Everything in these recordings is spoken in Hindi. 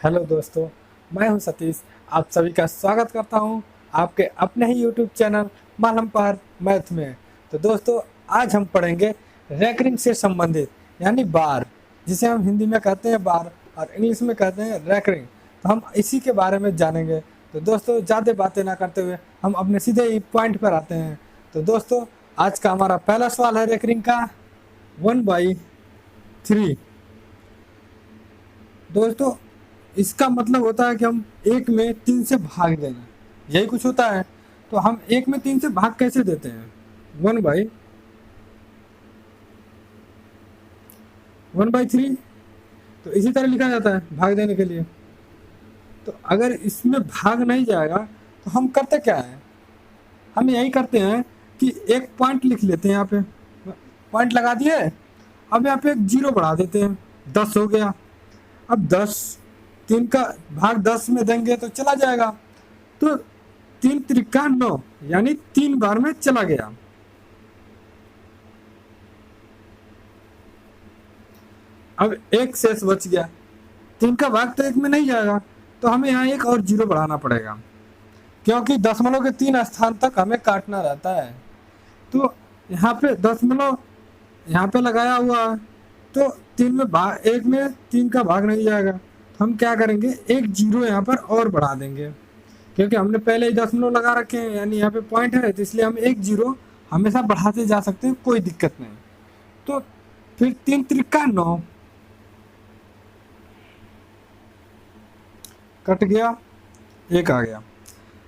हेलो दोस्तों, मैं हूं सतीश। आप सभी का स्वागत करता हूं आपके अपने ही यूट्यूब चैनल मालम पर मैथ में। तो दोस्तों, आज हम पढ़ेंगे रैकरिंग से संबंधित यानी बार, जिसे हम हिंदी में कहते हैं बार और इंग्लिश में कहते हैं रैकरिंग। तो हम इसी के बारे में जानेंगे। तो दोस्तों, ज़्यादा बातें ना करते हुए हम अपने सीधे ही पॉइंट पर आते हैं। तो दोस्तों, आज का हमारा पहला सवाल है रैकरिंग का 1/3। दोस्तों, इसका मतलब होता है कि हम एक में 3 से भाग देना, यही कुछ होता है। तो हम एक में 3 से भाग कैसे देते हैं? 1/3 तो इसी तरह लिखा जाता है भाग देने के लिए। तो अगर इसमें भाग नहीं जाएगा तो हम करते क्या है? हम यही करते हैं कि एक पॉइंट लिख लेते हैं। यहाँ पे पॉइंट लगा दिए, अब यहाँ पे एक 0 बढ़ा देते हैं, 10 हो गया। अब 10 3 का भाग 10 में देंगे तो चला जाएगा। तो 3 त्रिका 9 यानी 3 बार में चला गया। अब एक शेष बच गया, 3 का भाग तो 1 में नहीं जाएगा, तो हमें यहाँ एक और 0 बढ़ाना पड़ेगा, क्योंकि दशमलव के 3 स्थान तक हमें काटना रहता है। तो यहाँ पे दशमलव यहाँ पे लगाया हुआ है, तो 3 में भाग 1 में 3 का भाग नहीं जाएगा। तो हम क्या करेंगे, एक 0 यहाँ पर और बढ़ा देंगे, क्योंकि हमने पहले ही दशमलव लगा रखे हैं, यानी यहाँ पे पॉइंट है, तो इसलिए हम एक 0 हमेशा बढ़ाते जा सकते हैं, कोई दिक्कत नहीं। तो फिर 3 त्रिका 9 कट गया, एक आ गया।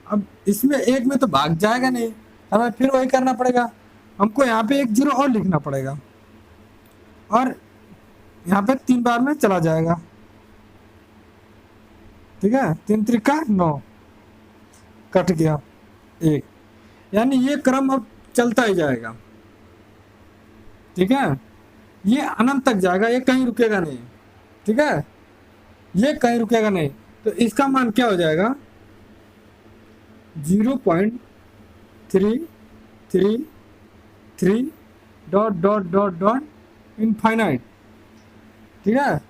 अब इसमें एक में तो भाग जाएगा नहीं, हमें फिर वही करना पड़ेगा। हमको यहाँ पे एक 0 और लिखना पड़ेगा, और यहाँ पे 3 बार में चला जाएगा। ठीक है, 3 त्रिका 9 कट गया, एक। यानी ये क्रम अब चलता ही जाएगा। ठीक है, ये अनंत तक जाएगा, ये कहीं रुकेगा नहीं। ठीक है, ये कहीं रुकेगा नहीं। तो इसका मान क्या हो जाएगा? 0.333 dot dot dot dot infinite. ठीक है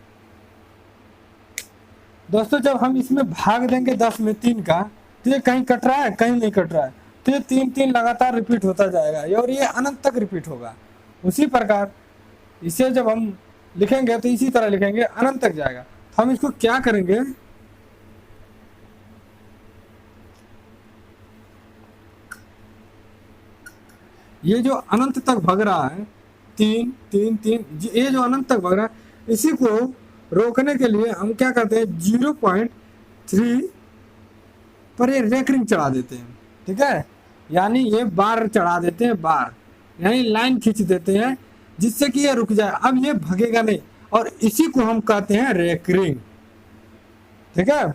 दोस्तों, जब हम इसमें भाग देंगे 10 में 3 का, तो ये कहीं कट रहा है, कहीं नहीं कट रहा है। तो ये 3 लगातार रिपीट होता जाएगा, और ये अनंत तक रिपीट होगा। उसी प्रकार इसे जब हम लिखेंगे तो इसी तरह लिखेंगे, अनंत तक जाएगा। तो हम इसको क्या करेंगे, ये जो अनंत तक भाग रहा है 3 3 3, ये जो अनंत तक भाग रहा है, इसी को रोकने के लिए हम क्या करते हैं, 0.3 पर ये रेकरिंग चढ़ा देते हैं। ठीक है, यानी ये बार चढ़ा देते हैं, बार यानी लाइन खींच देते हैं, जिससे कि ये रुक जाए, अब ये भगेगा नहीं, और इसी को हम कहते हैं रेकरिंग। ठीक है,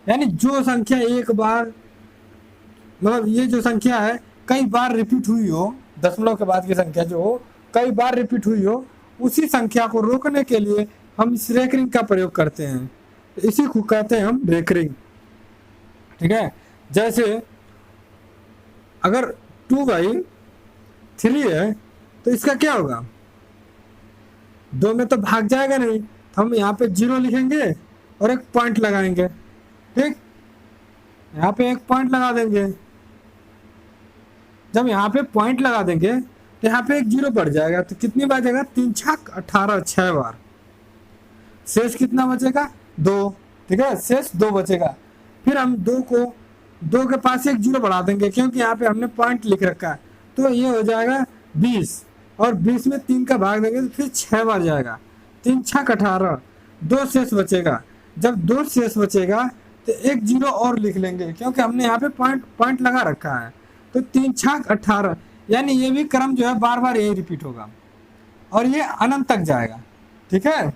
यानी जो संख्या एक बार, मतलब ये जो संख्या है कई बार रिपीट हुई हो, दशमलव के बाद की संख्या जो हो कई बार रिपीट हुई हो, उसी संख्या को रोकने के लिए हम इस रेकरिंग का प्रयोग करते हैं। इसी को कहते हैं हम रेकरिंग। ठीक है, जैसे अगर 2/3 है तो इसका क्या होगा, 2 में तो भाग जाएगा नहीं, तो हम यहाँ पे 0 लिखेंगे और एक पॉइंट लगाएंगे। ठीक, यहाँ पे एक पॉइंट लगा देंगे। जब यहाँ पे पॉइंट लगा देंगे तो यहाँ पे एक 0 बढ़ जाएगा, तो कितनी बार जाएगा, 3 छक 18, 6 बार। शेष कितना बचेगा, 2। ठीक है, शेष 2 बचेगा। फिर हम 2 के पास एक 0 बढ़ा देंगे, क्योंकि यहाँ पे हमने पॉइंट लिख रखा है, तो ये हो जाएगा 20, और 20 में 3 का भाग देंगे तो फिर 6 बार जाएगा, 3 छक 18, 2 शेष बचेगा। जब 2 शेष बचेगा तो एक 0 और लिख लेंगे, क्योंकि हमने यहाँ पे पॉइंट लगा रखा है। तो 3 छक 18, यानी ये भी क्रम जो है बार बार यही रिपीट होगा, और ये अनंत तक जाएगा। ठीक है,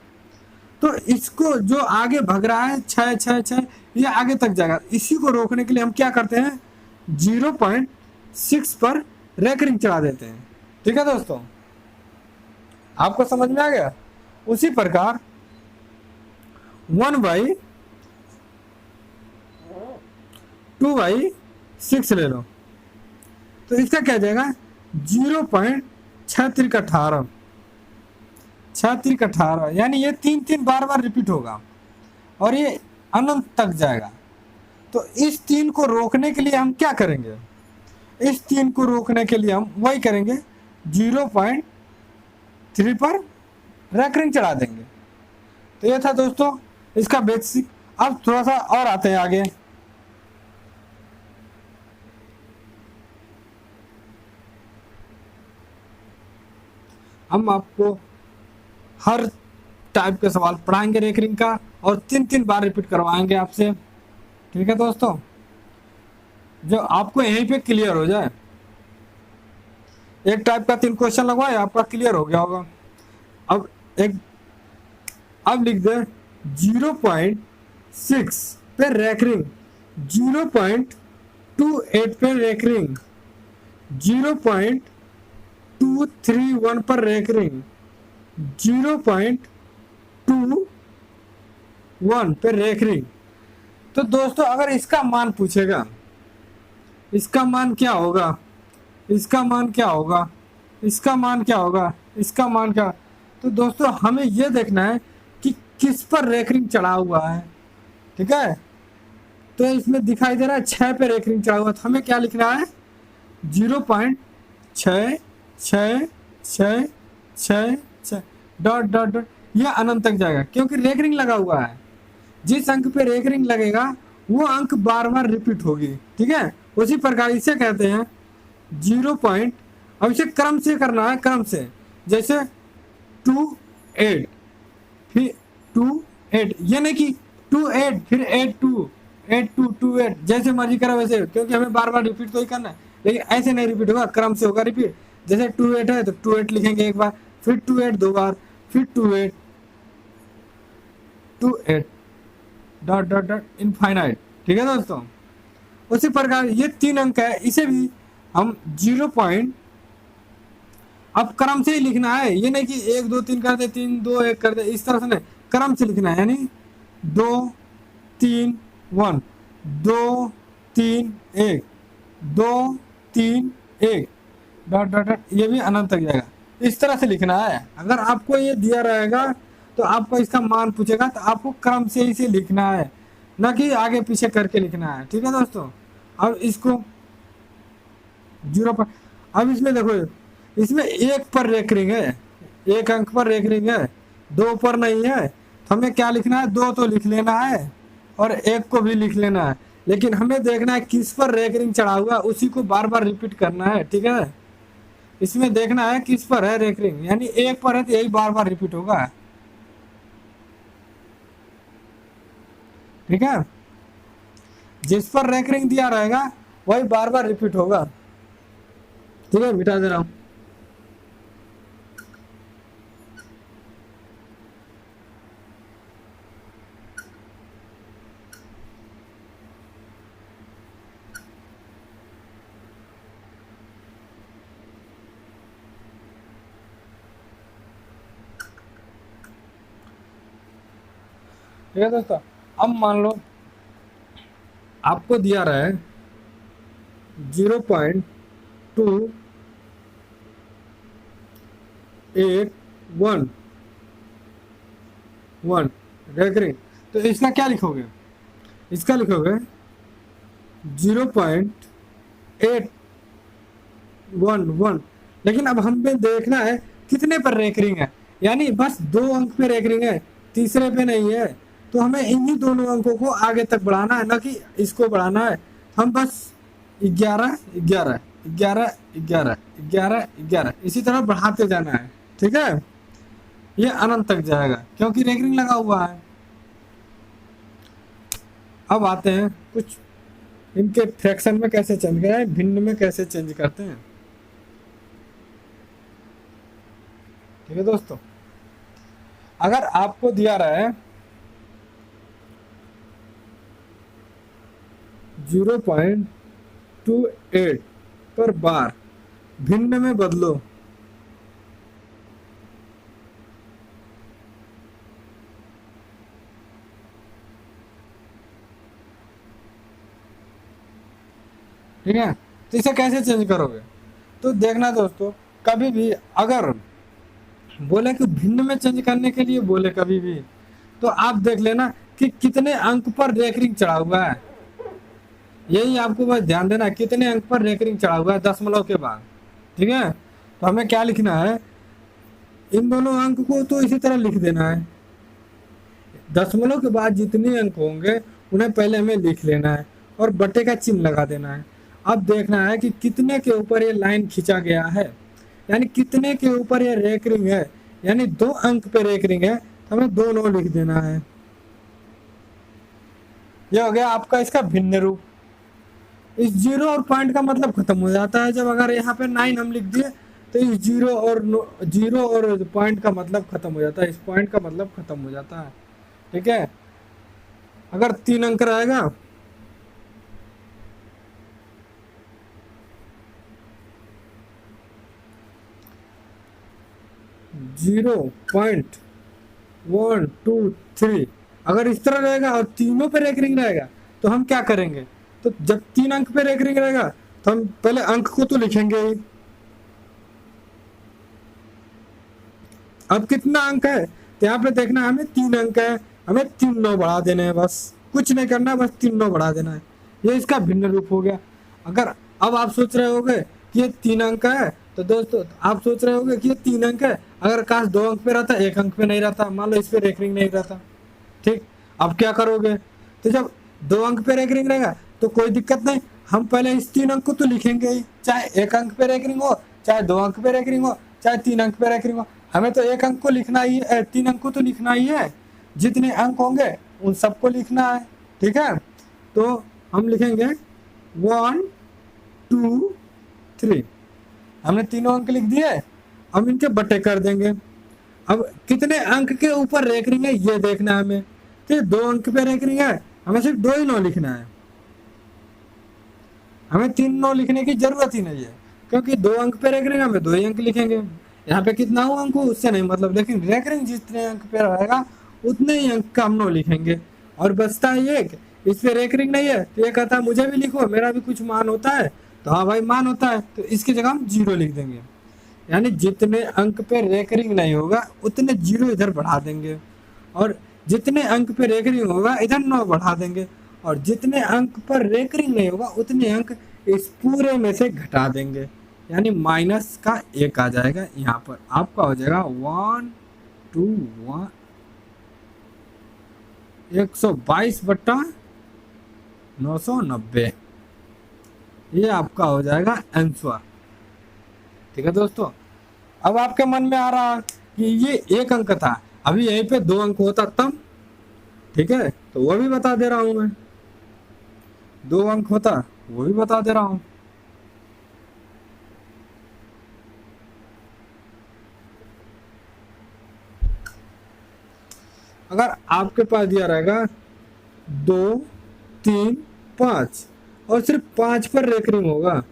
तो इसको जो आगे भग रहा है 6 6 6, ये आगे तक जाएगा। इसी को रोकने के लिए हम क्या करते हैं, 0.6 पर रेकरिंग चढ़ा देते हैं। ठीक है दोस्तों, आपको समझ में आ गया? उसी प्रकार 1/2/6 ले लो, तो इसका क्या जाएगा, 0.6318, 18, यानी ये 3 बार बार रिपीट होगा, और ये अनंत तक जाएगा। तो इस 3 को रोकने के लिए हम क्या करेंगे, इस 3 को रोकने के लिए हम वही करेंगे, 0.3 पर रेकरिंग चढ़ा देंगे। तो ये था दोस्तों इसका बेसिक। अब थोड़ा सा और आते हैं आगे। हम आपको हर टाइप के सवाल पढ़ाएंगे रेकरिंग का, और 3-3 बार रिपीट करवाएंगे आपसे। ठीक है दोस्तों, जो आपको यहीं पे क्लियर हो जाए। एक टाइप का 3 क्वेश्चन लगवाए, आपका क्लियर हो गया होगा। अब लिख दे 0.6 पे रेकरिंग, 0.28 पे रेकरिंग, 0.231 पर रेकरिंग, 0.21 पे रेकरिंग। तो दोस्तों अगर इसका मान पूछेगा, इसका मान क्या होगा, इसका मान क्या होगा, इसका मान क्या होगा, इसका मान क्या, तो दोस्तों हमें यह देखना है कि किस पर रेकरिंग चढ़ा हुआ है। ठीक है, तो इसमें दिखाई दे रहा है 6 पे रेकरिंग चढ़ा हुआ, तो हमें क्या लिखना है, 0.66666 डॉट डॉट डॉट, यह अनंत तक जाएगा क्योंकि रेकरिंग लगा हुआ है। जिस अंक पे रेकरिंग लगेगा वो अंक बार बार रिपीट होगी। ठीक है, उसी प्रकार इसे कहते हैं 0 पॉइंट। अब इसे क्रम से करना है, क्रम से, जैसे 2-8 फिर 2-8, ये नहीं कि 2-8 फिर 8-2 8-2 2-8 जैसे मर्जी करा वैसे, क्योंकि हमें बार बार रिपीट तो ही करना है, लेकिन ऐसे नहीं रिपीट होगा, क्रम से होगा रिपीट। जैसे 2-8 है तो 2-8 लिखेंगे एक बार, फिर 2-8 दो बार, फिर 2-8 2-8 डॉट डॉट डॉट इनफाइनाइट। ठीक है दोस्तों, उसी प्रकार ये 3 अंक है, इसे भी हम 0 पॉइंट, अब क्रम से ही लिखना है, ये नहीं कि 1 2 3 कर दे, 3 2 1 कर दे, इस तरह से नहीं, क्रम से लिखना है, यानी 2 3 1 2 3 1 2 3 1 डॉट डॉट डॉट, ये भी अनंत तक जाएगा। इस तरह से लिखना है। अगर आपको ये दिया रहेगा तो आपको इसका मान पूछेगा तो आपको क्रम से इसे लिखना है, ना कि आगे पीछे करके लिखना है। ठीक है दोस्तों, अब इसको 0 पर, अब इसमें देखो, इसमें 1 पर रेकरिंग है, 1 अंक पर रेकरिंग है, 2 पर नहीं है, तो हमें क्या लिखना है, 2 तो लिख लेना है और 1 को भी लिख लेना है, लेकिन हमें देखना है किस पर रेकरिंग चढ़ा हुआ, उसी को बार बार रिपीट करना है। ठीक है, इसमें देखना है किस पर है रेकरिंग, यानी 1 पर है तो यही बार बार रिपीट होगा। ठीक है, जिस पर रेकरिंग दिया रहेगा वही बार बार रिपीट होगा। ठीक है, मिटा दे रहा हूं। ठीक है दोस्तों, अब मान लो आपको दिया रहा है 0.2811 रेकरिंग, तो इसका क्या लिखोगे, इसका लिखोगे 0.811, लेकिन अब हमें देखना है कितने पर रेकरिंग है, यानी बस 2 अंक पे रेकरिंग है, तीसरे पे नहीं है, तो हमें इन्हीं दोनों अंकों को आगे तक बढ़ाना है, ना कि इसको बढ़ाना है। हम बस 11 11 11 11 11 11 इसी तरह बढ़ाते जाना है। ठीक है, ये अनंत तक जाएगा क्योंकि रेकरिंग लगा हुआ है। अब आते हैं कुछ इनके फ्रैक्शन में कैसे चेंज करें, भिन्न में कैसे चेंज करते हैं। ठीक है दोस्तों, अगर आपको दिया रहा है 0.28 पर बार, भिन्न में बदलो, ठीक है, तो इसे कैसे चेंज करोगे, तो देखना दोस्तों, कभी भी अगर बोले कि भिन्न में चेंज करने के लिए बोले कभी भी, तो आप देख लेना कि कितने अंक पर रेकरिंग चढ़ा हुआ है। यही आपको बस ध्यान देना है, कितने अंक पर रेकरिंग चढ़ा हुआ है दशमलव के बाद। ठीक है, तो हमें क्या लिखना है, इन दोनों अंक को तो इसी तरह लिख देना है, दशमलव के बाद जितने अंक होंगे उन्हें पहले हमें लिख लेना है और बटे का चिन्ह लगा देना है। अब देखना है कि कितने के ऊपर ये लाइन खींचा गया है, यानी कितने के ऊपर ये रेकरिंग है, यानी 2 अंक पे रेकरिंग है, तो हमें 2 9 लिख देना है। ये हो गया आपका इसका भिन्न रूप। इस जीरो और पॉइंट का मतलब खत्म हो जाता है जब अगर यहाँ पे 9 हम लिख दिए तो इस जीरो और पॉइंट का मतलब खत्म हो जाता है, इस पॉइंट का मतलब खत्म हो जाता है। ठीक है, अगर 3 अंक रहेगा 0.123, अगर इस तरह रहेगा और तीनों पे रेकरिंग रहेगा तो हम क्या करेंगे, तो जब 3 अंक पे रेकरिंग रहेगा तो हम पहले अंक को तो लिखेंगे ही। अब कितना अंक है, तो यहाँ पे देखना हमें 3 अंक है, हमें 3 9 बढ़ा देने हैं, बस कुछ नहीं करना, बस 3 9 बढ़ा देना है। ये इसका भिन्न रूप हो गया। अगर अब आप सोच रहे होगे कि ये 3 अंक है, तो दोस्तों आप सोच रहे होगे कि ये 3 अंक है, अगर काश 2 अंक पे रहता, 1 अंक पे नहीं रहता, मान लो इस पे रेकरिंग नहीं रहता। ठीक, अब क्या करोगे, तो जब 2 अंक पे रेकरिंग रहेगा तो कोई दिक्कत नहीं, हम पहले इस 3 अंक को तो लिखेंगे ही, चाहे 1 अंक पे रेकरिंग हो, चाहे 2 अंक पे रेकरिंग हो, चाहे 3 अंक पे रेकरिंग हो, हमें तो 1 अंक को लिखना ही है, 3 अंक को तो लिखना ही है, जितने अंक होंगे उन सबको लिखना है। ठीक है, तो हम लिखेंगे 1 2 3, हमने तीनों अंक लिख दिए, हम इनके बटे कर देंगे। अब कितने अंक के ऊपर रेकरिंग है ये देखना है हमें, तो 2 अंक पे रेकरिंग है, हमें सिर्फ 2 ही 9 लिखना है, हमें 3 9 लिखने की जरूरत ही नहीं है, क्योंकि 2 अंक पे रेकरिंग हमें 2 ही अंक लिखेंगे। यहाँ पे कितना हो अंक हो उससे नहीं मतलब, लेकिन रेकरिंग जितने अंक पे रहेगा उतने ही अंक का हम 9 लिखेंगे। और बचता है एक, इस पे रेकरिंग नहीं है, तो ये कहता है मुझे भी लिखो, मेरा भी कुछ मान होता है, तो हाँ भाई मान होता है, तो इसकी जगह हम 0 लिख देंगे, यानी जितने अंक पे रेकरिंग नहीं होगा उतने 0 इधर बढ़ा देंगे, और जितने अंक पे रेकरिंग होगा इधर 9 बढ़ा देंगे, और जितने अंक पर रेकरिंग नहीं होगा उतने अंक इस पूरे में से घटा देंगे, यानी माइनस का 1 आ जाएगा। यहाँ पर आपका हो जाएगा 1 2 1 122/990, ये आपका हो जाएगा आंसर। ठीक है दोस्तों, अब आपके मन में आ रहा कि ये 1 अंक था, अभी यहीं पे 2 अंक होता तब, ठीक है, तो वो भी बता दे रहा हूं मैं, 2 अंक होता वो भी बता दे रहा हूं। अगर आपके पास दिया रहेगा 2 3 5 और सिर्फ 5 पर रेकरिंग होगा,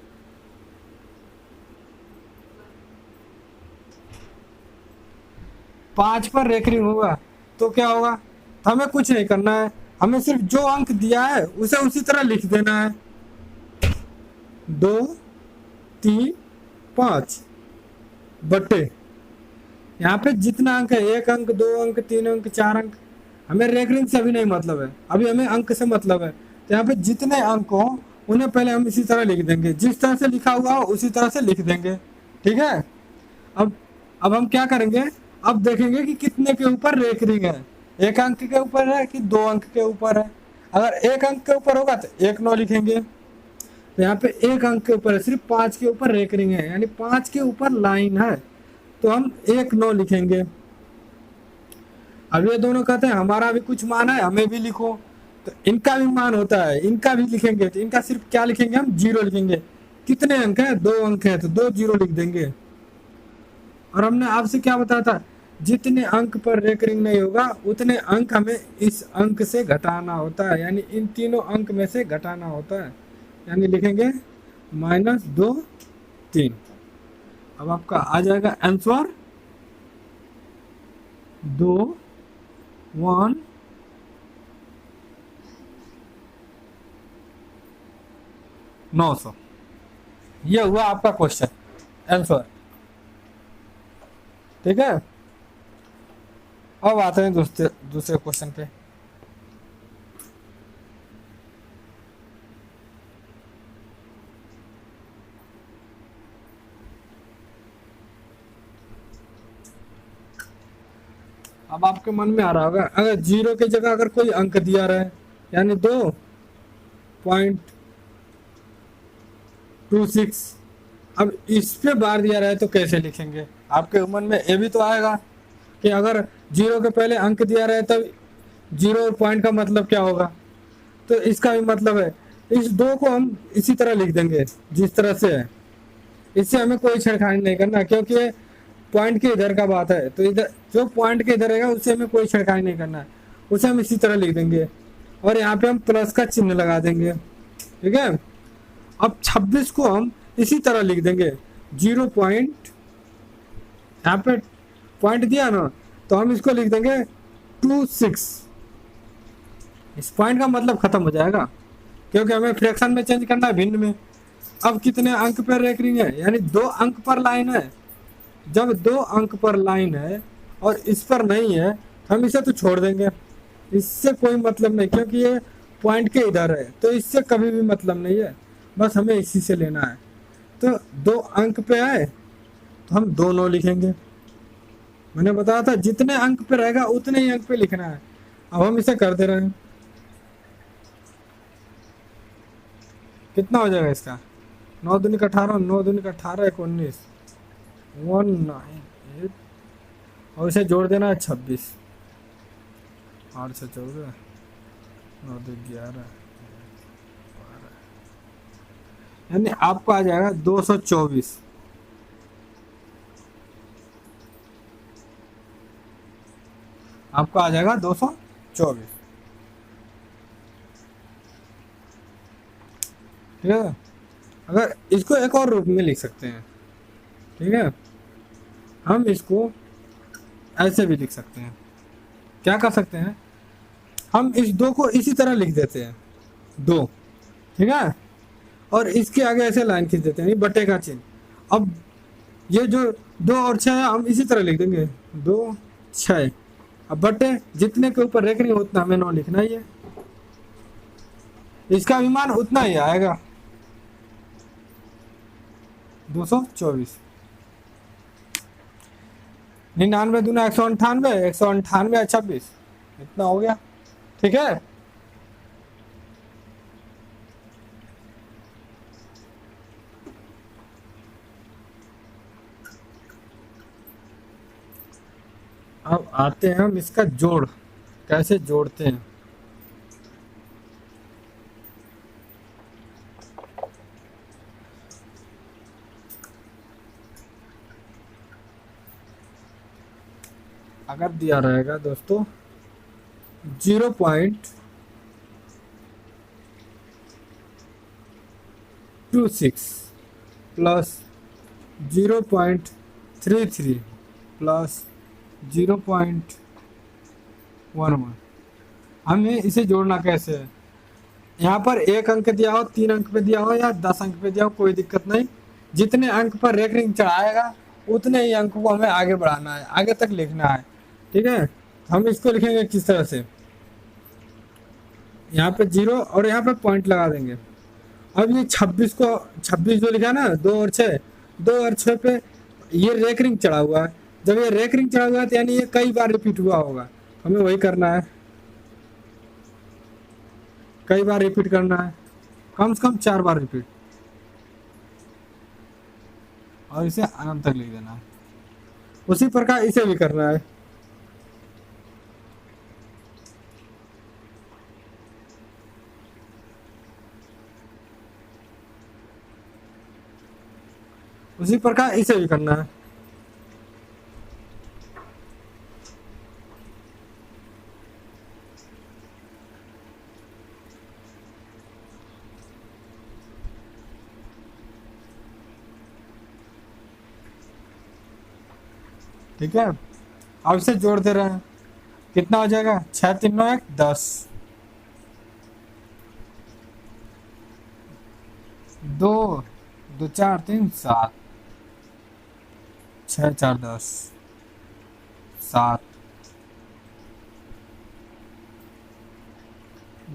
पांच पर रेकरिंग होगा, तो क्या होगा, हमें कुछ नहीं करना है, हमें सिर्फ जो अंक दिया है उसे उसी तरह लिख देना है, 2 3 5 बटे, यहाँ पे जितना अंक है, 1 अंक 2 अंक 3 अंक 4 अंक, हमें रेकरिंग से अभी नहीं मतलब है, अभी हमें अंक से मतलब है, तो यहाँ पे जितने अंक हो उन्हें पहले हम इसी तरह लिख देंगे, जिस तरह से लिखा हुआ हो उसी तरह से लिख देंगे। ठीक है, अब हम क्या करेंगे, अब देखेंगे कि कितने के ऊपर रेकरिंग है, 1 अंक के ऊपर है कि 2 अंक के ऊपर है। अगर 1 अंक के ऊपर होगा तो 1 9 लिखेंगे, तो यहाँ पे 1 अंक के ऊपर है, सिर्फ 5 के ऊपर रेकरिंग है, यानी 5 के ऊपर लाइन है, तो हम 1 9 लिखेंगे। अब ये दोनों कहते हैं हमारा भी कुछ मान है, हमें भी लिखो, तो इनका भी मान होता है, इनका भी लिखेंगे, तो इनका सिर्फ क्या लिखेंगे, हम 0 लिखेंगे। कितने अंक है, 2 अंक है, तो 2 0 लिख देंगे। और हमने आपसे क्या बताया था, जितने अंक पर रेकरिंग नहीं होगा उतने अंक हमें इस अंक से घटाना होता है, यानी इन तीनों अंक में से घटाना होता है, यानी लिखेंगे -2 3। अब आपका आ जाएगा आंसर 2 1 900। ये हुआ आपका क्वेश्चन आंसर। ठीक है, अब आते हैं दूसरे क्वेश्चन पे। अब आपके मन में आ रहा होगा, अगर 0 की जगह अगर कोई अंक दिया रहा है, यानी 2.26, अब इस पे बार दिया रहा है तो कैसे लिखेंगे? आपके मन में ये भी तो आएगा कि अगर 0 के पहले अंक दिया रहा है तब 0 और पॉइंट का मतलब क्या होगा। तो इसका भी मतलब है इस 2 को हम इसी तरह लिख देंगे जिस तरह से है, इससे हमें कोई छेड़खानी नहीं करना, क्योंकि ये पॉइंट के इधर का बात है। तो इधर जो पॉइंट के इधर रहेगा उससे हमें कोई छेड़खानी नहीं करना है, उसे हम इसी तरह लिख देंगे और यहाँ पे हम प्लस का चिन्ह लगा देंगे। ठीक है, अब 26 को हम इसी तरह लिख देंगे 0 पॉइंट, यहाँ पे पॉइंट दिया ना तो हम इसको लिख देंगे 26। इस पॉइंट का मतलब खत्म हो जाएगा, क्योंकि हमें फ्रैक्शन में चेंज करना है, भिन्न में। अब कितने अंक पर रेकरिंग है, यानी 2 अंक पर लाइन है। जब 2 अंक पर लाइन है और इस पर नहीं है, हम इसे तो छोड़ देंगे, इससे कोई मतलब नहीं, क्योंकि ये पॉइंट के इधर है, तो इससे कभी भी मतलब नहीं है, बस हमें इसी से लेना है। तो 2 अंक पे आए तो हम 2 9 लिखेंगे। मैंने बताया था जितने अंक पे रहेगा उतने ही अंक पे लिखना है। अब हम इसे कर दे रहे हैं, कितना हो जाएगा इसका? 9 दूनी का 18, 9 दूनी का 18, 1 19, 198 और इसे जोड़ देना है 26, 8 से 14, 9 2 11, यानी आपको आ जाएगा 224। आपको आ जाएगा 224। ठीक है, अगर इसको एक और रूप में लिख सकते हैं। ठीक है, हम इसको ऐसे भी लिख सकते हैं। क्या कर सकते हैं, हम इस 2 को इसी तरह लिख देते हैं 2, ठीक है, और इसके आगे ऐसे लाइन खींच देते हैं, ये बटे का चिन्ह। अब ये जो 2 और 6 है हम इसी तरह लिख देंगे 2 6। अब बटे जितने के ऊपर रेकरिंग उतना हमें 9 लिखना ही है, इसका भी मान उतना ही आएगा 224। 99 दूना 198, 198 26, इतना हो गया। ठीक है, अब आते हैं हम इसका जोड़, कैसे जोड़ते हैं। अगर दिया रहेगा दोस्तों 0.26 प्लस 0.33 प्लस 0.11, हमें इसे जोड़ना कैसे है? यहाँ पर 1 अंक दिया हो, 3 अंक पे दिया हो या 10 अंक पे दिया हो, कोई दिक्कत नहीं। जितने अंक पर रेकरिंग चढ़ाएगा उतने ही अंक को हमें आगे बढ़ाना है, आगे तक लिखना है। ठीक है, हम इसको लिखेंगे किस तरह से, यहाँ पे 0 और यहाँ पे पॉइंट लगा देंगे। अब ये 26 को 26 जो लिखा ना 2 और 6, 2 और 6 पे ये रेकरिंग चढ़ा हुआ है। जब ये रेकरिंग चढ़ा हुआ है तो यानी ये कई बार रिपीट हुआ होगा, हमें वही करना है, कई बार रिपीट करना है, कम से कम 4 बार रिपीट, और इसे अनंत तक लिख देना है। उसी प्रकार इसे भी करना है। उसी प्रकार इसे भी करना है। ठीक है, अब इसे जोड़ दे रहे हैं, कितना हो जाएगा? 6 3 9 1 10, 2 2 4 3 7, 6 4 10 7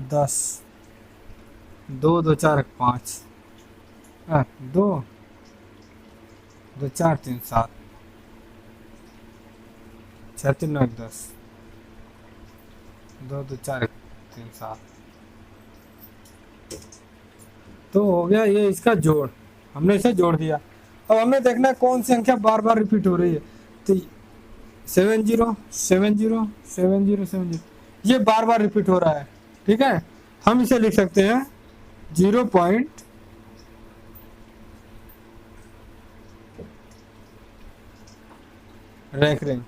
10, 2 2 4 5, 2 2 4 3 7, 6 3 9 1 10, दो दो चार, 3 7, तो हो गया ये इसका जोड़। हमने इसे जोड़ दिया। अब हमें देखना है कौन सी संख्या बार बार रिपीट हो रही है। तो 70 ये बार बार रिपीट हो रहा है। ठीक है, हम इसे लिख सकते हैं 0 पॉइंट रेकरिंग,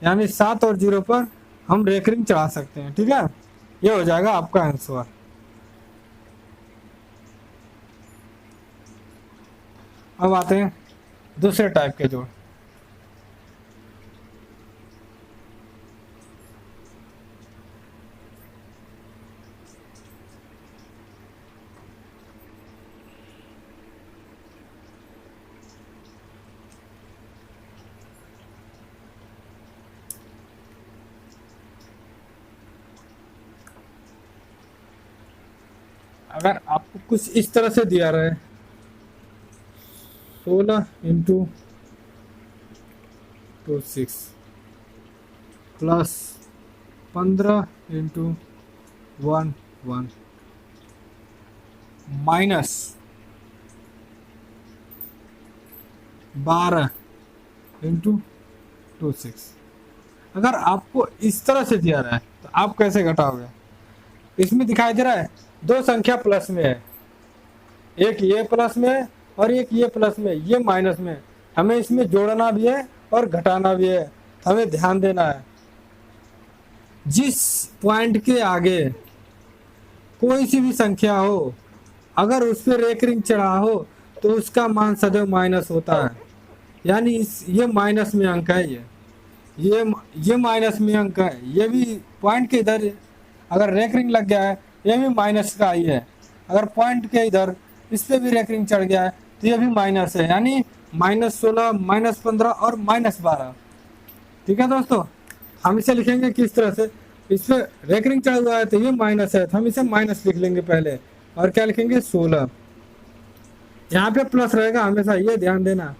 यानी 7 और 0 पर हम रेकरिंग चढ़ा सकते हैं। ठीक है, ये हो जाएगा आपका आंसर। अब आते हैं दूसरे टाइप के जोड़। अगर आपको कुछ इस तरह से दिया रहे 16 into 26 plus 15 into 1 1 minus 12 into 26, अगर आपको इस तरह से दिया रहा है तो आप कैसे घटाओगे? इसमें दिखाई दे रहा है दो संख्या प्लस में है, एक ये प्लस में है और एक ये प्लस में, ये माइनस में। हमें इसमें जोड़ना भी है और घटाना भी है, हमें ध्यान देना है। जिस पॉइंट के आगे कोई सी भी संख्या हो, अगर उस पर रेकरिंग चढ़ा हो तो उसका मान सदैव माइनस होता है। यानी ये माइनस में अंक है, ये माइनस में अंक है। ये भी पॉइंट के इधर अगर रेकरिंग लग गया है, ये भी माइनस का ही है। अगर पॉइंट के इधर इस पे भी रेकरिंग चढ़ गया है तो ये भी माइनस है, यानी -16, -15 और -12। ठीक है दोस्तों, हम इसे लिखेंगे किस तरह से? इस पे रेकरिंग चढ़ा हुआ है तो ये माइनस है, तो हम इसे माइनस लिख लेंगे पहले, और क्या लिखेंगे 16। यहाँ पे प्लस रहेगा हमेशा, ये ध्यान देना।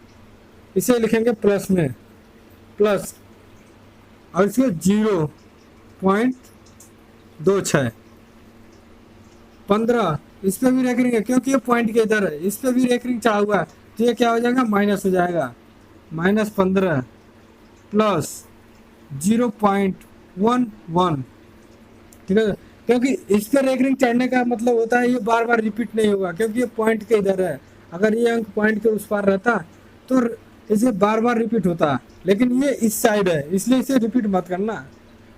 इसे लिखेंगे प्लस में, प्लस, और इसमें 0.26। 15 इस पे भी रेकरिंग है क्योंकि ये पॉइंट के इधर है, इस पे भी रेकरिंग चढ़ा हुआ है तो ये क्या हो जाएगा? माइनस हो जाएगा। -15 प्लस 0.11। ठीक है, क्योंकि इस पे रेकरिंग चढ़ने का मतलब होता है ये बार बार रिपीट नहीं होगा, क्योंकि ये पॉइंट के इधर है। अगर ये अंक पॉइंट के उस पार रहता तो इसे बार बार रिपीट होता, लेकिन ये इस साइड है इसलिए इसे रिपीट मत करना।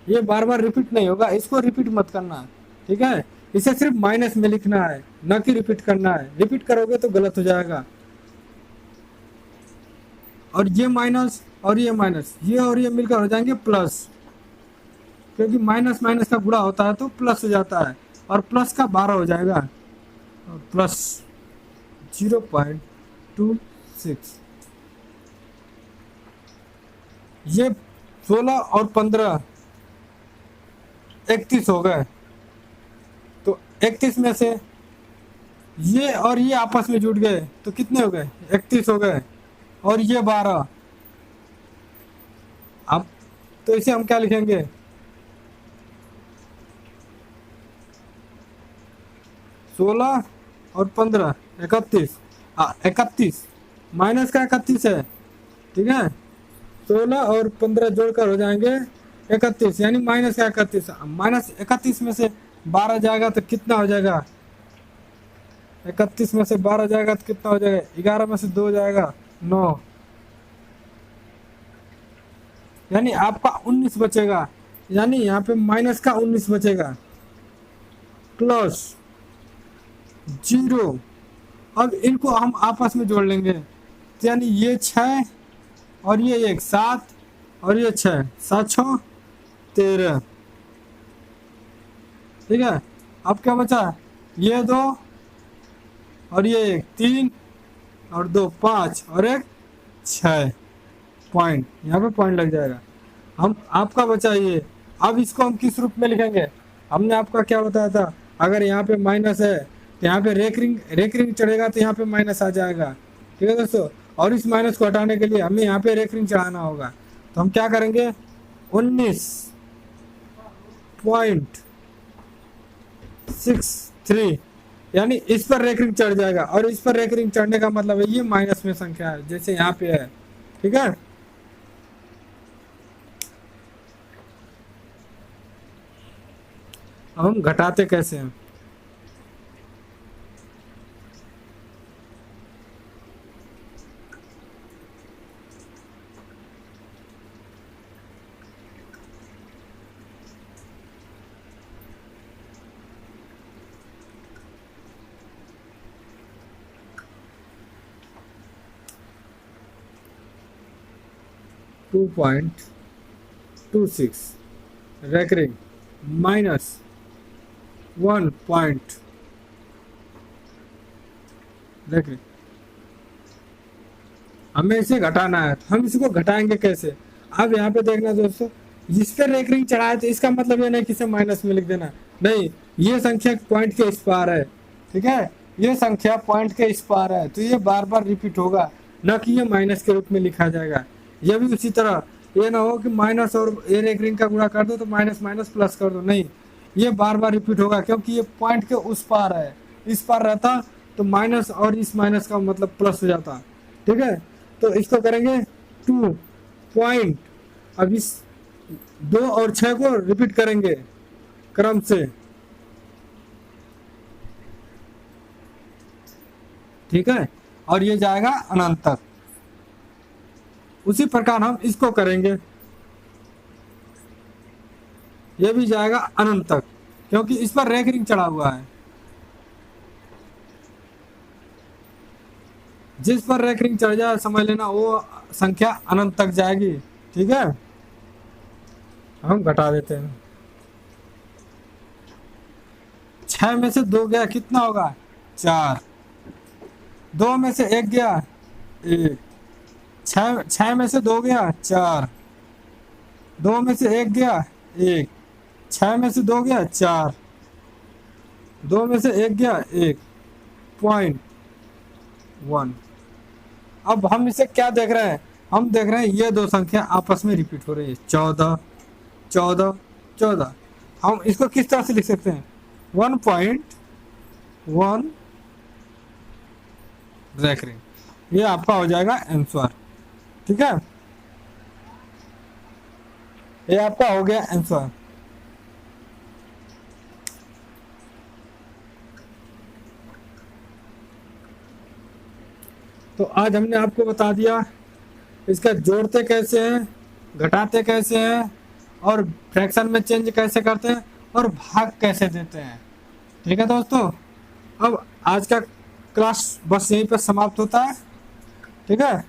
ये बार बार रिपीट नहीं होगा, इसको रिपीट मत करना। ठीक है, इसे सिर्फ माइनस में लिखना है, न कि रिपीट करना है। रिपीट करोगे तो गलत हो जाएगा। और ये माइनस और ये माइनस, ये और ये मिलकर हो जाएंगे प्लस, क्योंकि माइनस माइनस का गुणा होता है तो प्लस हो जाता है, और प्लस का 12 हो जाएगा, और प्लस 0.26। ये 16 और 15 31 हो गए, तो 31 में से ये और ये आपस में जुड़ गए तो कितने हो गए? 31 हो गए, और ये 12। अब तो इसे हम क्या लिखेंगे? 16 और 15 31, 31 माइनस का 31 है। ठीक है, 16 और 15 जोड़कर हो जाएंगे 31, यानी माइनस का 31। -31 में से 12 जाएगा तो कितना हो जाएगा? 31 में से 12 जाएगा तो कितना हो जाएगा? 11 में से 2 जाएगा 9, यानी आपका 19 बचेगा। यानी यहाँ पे माइनस का 19 बचेगा, प्लस 0। अब इनको हम आपस में जोड़ लेंगे, तो यानी ये 6 और ये 1 7 और ये 6, 7 6 13। ठीक है, अब क्या बचा? ये 2 और ये 1 3 और 2 5 और 1 6 पॉइंट, यहाँ पे पॉइंट लग जाएगा। हम आपका बचा ये। अब इसको हम किस रूप में लिखेंगे? हमने आपका क्या बताया था? अगर यहाँ पे माइनस है तो यहाँ पे रेकरिंग चढ़ेगा तो यहाँ पे माइनस आ जाएगा। ठीक है दोस्तों, और इस माइनस को हटाने के लिए हमें यहाँ पे रेकरिंग चढ़ाना होगा। तो हम क्या करेंगे? 19 0.63, यानी इस पर रेकरिंग चढ़ जाएगा, और इस पर रेकरिंग चढ़ने का मतलब है ये माइनस में संख्या है, जैसे यहाँ पे है। ठीक है, अब हम घटाते कैसे हैं? (2.26) रेकरिंग माइनस 1 पॉइंट रेकरिंग, हमें इसे घटाना है। हम इसको घटाएंगे कैसे? अब यहाँ पे देखना दोस्तों, जिस पे रेकरिंग चढ़ाया तो इसका मतलब ये नहीं कि इसे माइनस में लिख देना, नहीं, ये संख्या पॉइंट के इस पार है। ठीक है, ये संख्या पॉइंट के इस पार है, तो ये बार बार रिपीट होगा, न कि ये माइनस के रूप में लिखा जाएगा। ये भी उसी तरह, ये ना हो कि माइनस और ये रेकरिंग का गुणा कर दो तो माइनस माइनस प्लस कर दो, नहीं, ये बार बार रिपीट होगा, क्योंकि ये पॉइंट के उस पार है। इस पार रहता तो माइनस और इस माइनस का मतलब प्लस हो जाता। ठीक है, तो इसको करेंगे 2 पॉइंट, अब इस 2 और 6 को रिपीट करेंगे क्रम से। ठीक है, और ये जाएगा अनंत तक। उसी प्रकार हम इसको करेंगे, ये भी जाएगा अनंत तक, क्योंकि इस पर रेकरिंग चढ़ा हुआ है। जिस पर रेकरिंग चढ़ जाए समझ लेना वो संख्या अनंत तक जाएगी। ठीक है, हम घटा देते हैं। 6 में से 2 गया, कितना होगा? 4। 2 में से 1 गया, 1। 6 में से 2 गया, 4। 2 में से 1 गया, 1। 6 में से 2 गया, 4। 2 में से 1 गया, 1.1। अब हम इसे क्या देख रहे हैं? हम देख रहे हैं ये दो संख्या आपस में रिपीट हो रही है, 14 14 14। हम इसको किस तरह से लिख सकते हैं? 1.1 रेकरिंग, ये आपका हो जाएगा आंसर। ठीक है, ये आपका हो गया आंसर। तो आज हमने आपको बता दिया इसका जोड़ते कैसे हैं, घटाते कैसे हैं, और फ्रैक्शन में चेंज कैसे करते हैं, और भाग कैसे देते हैं। ठीक है दोस्तों, अब आज का क्लास बस यहीं पर समाप्त होता है। ठीक है,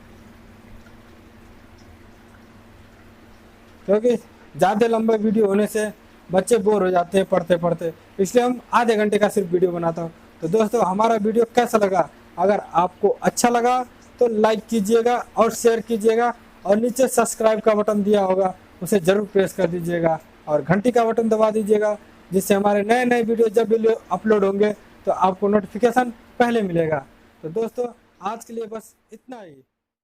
क्योंकि ज़्यादा लंबा वीडियो होने से बच्चे बोर हो जाते हैं पढ़ते पढ़ते, इसलिए हम आधे घंटे का सिर्फ वीडियो बनाता हूँ। तो दोस्तों, हमारा वीडियो कैसा लगा? अगर आपको अच्छा लगा तो लाइक कीजिएगा और शेयर कीजिएगा, और नीचे सब्सक्राइब का बटन दिया होगा उसे ज़रूर प्रेस कर दीजिएगा, और घंटी का बटन दबा दीजिएगा, जिससे हमारे नए नए वीडियो जब भी अपलोड होंगे तो आपको नोटिफिकेशन पहले मिलेगा। तो दोस्तों, आज के लिए बस इतना ही।